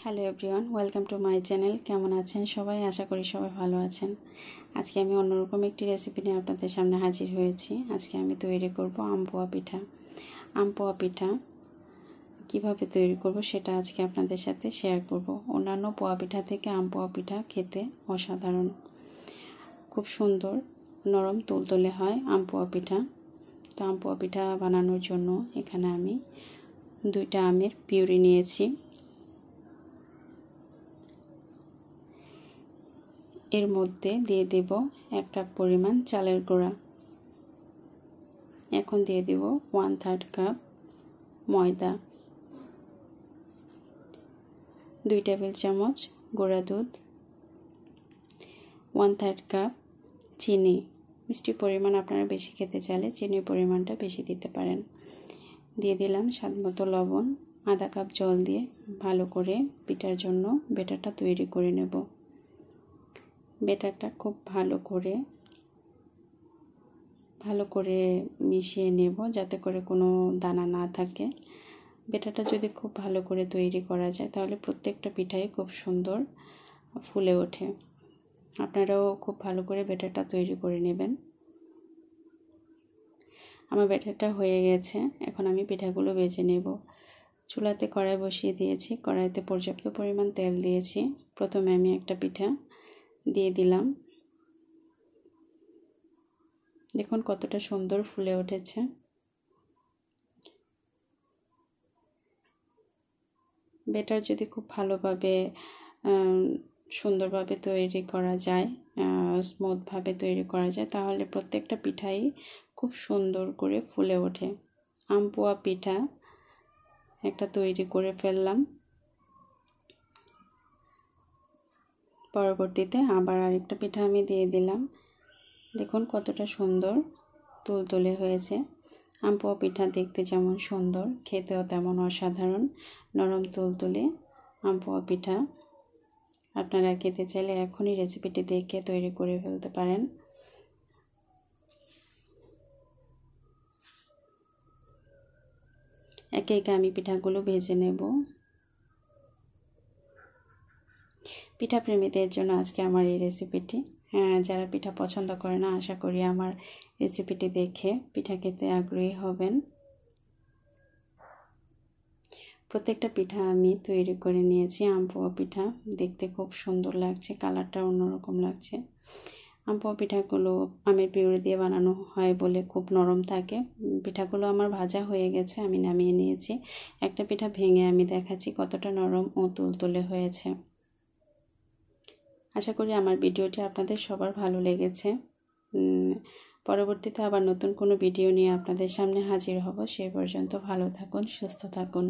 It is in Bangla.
Hello everyone, welcome to my channel. কেমন আছেন সবাই? আশা করি সবাই ভালো আছেন। আজকে আমি অন্যরকম একটি রেসিপি নিয়ে আপনাদের সামনে হাজির হয়েছি। আজকে আমি তৈরি করব আম পোয়া পিঠা। আম পোয়া পিঠা কীভাবে তৈরি করব সেটা আজকে আপনাদের সাথে শেয়ার করব। অন্যান্য পোয়া পিঠা থেকে আম পোয়া পিঠা খেতে অসাধারণ, খুব সুন্দর নরম তুলতুলে হয় আম পোয়া পিঠা। তো আম পোয়া পিঠা বানানোর জন্য এখানে আমি 2টা আমের পিউরি নিয়েছি। এর মধ্যে দিয়ে দেব 1 কাপ পরিমাণ চালের গুঁড়া। এখন দিয়ে দেব 1/3 কাপ ময়দা, 2 টেবিল চামচ গুঁড়া দুধ, 1/3 কাপ চিনি। মিষ্টির পরিমাণ আপনারা বেশি খেতে চাইলে চিনির পরিমাণটা বেশি দিতে পারেন। দিয়ে দিলাম স্বাদমতো লবণ। আধা কাপ জল দিয়ে ভালো করে পিঠার জন্য ব্যাটারটা তৈরি করে নেব। ব্যাটারটা খুব ভালো করে মিশিয়ে নেব, যাতে করে কোনো দানা না থাকে। ব্যাটারটা যদি খুব ভালো করে তৈরি করা যায় তাহলে প্রত্যেকটা পিঠাই খুব সুন্দর ফুলে ওঠে। আপনারাও খুব ভালো করে ব্যাটারটা তৈরি করে নেবেন। আমার ব্যাটারটা হয়ে গেছে, এখন আমি পিঠাগুলো ভেজে নেব। চুলাতে কড়াই বসিয়ে দিয়েছি, কড়াইতে পর্যাপ্ত পরিমাণ তেল দিয়েছি। প্রথমে আমি একটা পিঠা দিয়ে দিলাম। দেখুন কতটা সুন্দর ফুলে উঠেছে। ব্যাটার যদি খুব ভালোভাবে সুন্দরভাবে তৈরি করা যায়, স্মুথভাবে তৈরি করা যায়, তাহলে প্রত্যেকটা পিঠাই খুব সুন্দর করে ফুলে ওঠে। আম পোয়া পিঠা একটা তৈরি করে ফেললাম। পরবর্তীতে আবার আরেকটা পিঠা আমি দিয়ে দিলাম। দেখুন কতটা সুন্দর তুলতুলে হয়েছে। আম পোয়া পিঠা দেখতে যেমন সুন্দর, খেতেও তেমন অসাধারণ নরম তুলতুলে আম পোয়া পিঠা। আপনারা খেতে চাইলে এখনই রেসিপিটি দেখে তৈরি করে ফেলতে পারেন। একে একে আমি পিঠাগুলো ভেজে নেব। পিঠা প্রেমীদের জন্য আজকে আমার এই রেসিপিটি। যারা পিঠা পছন্দ করে না, আশা করি আমার রেসিপিটি দেখে পিঠা খেতে আগ্রহী হবেন। প্রত্যেকটা পিঠা আমি তৈরি করে নিয়েছি। আম পোয়া পিঠা দেখতে খুব সুন্দর লাগছে, কালারটা অন্যরকম লাগছে। আম পোয়া পিঠাগুলো আমের পিউরি দিয়ে বানানো হয় বলে খুব নরম থাকে। পিঠাগুলো আমার ভাজা হয়ে গেছে, আমি নামিয়ে নিয়েছি। একটা পিঠা ভেঙে আমি দেখাচ্ছি কতটা নরম ও তুলতুলে হয়েছে। আশা করি আমার ভিডিওটি আপনাদের সবার ভালো লেগেছে। পরবর্তীতে আবার নতুন কোনো ভিডিও নিয়ে আপনাদের সামনে হাজির হব। সেই পর্যন্ত ভালো থাকুন, সুস্থ থাকুন।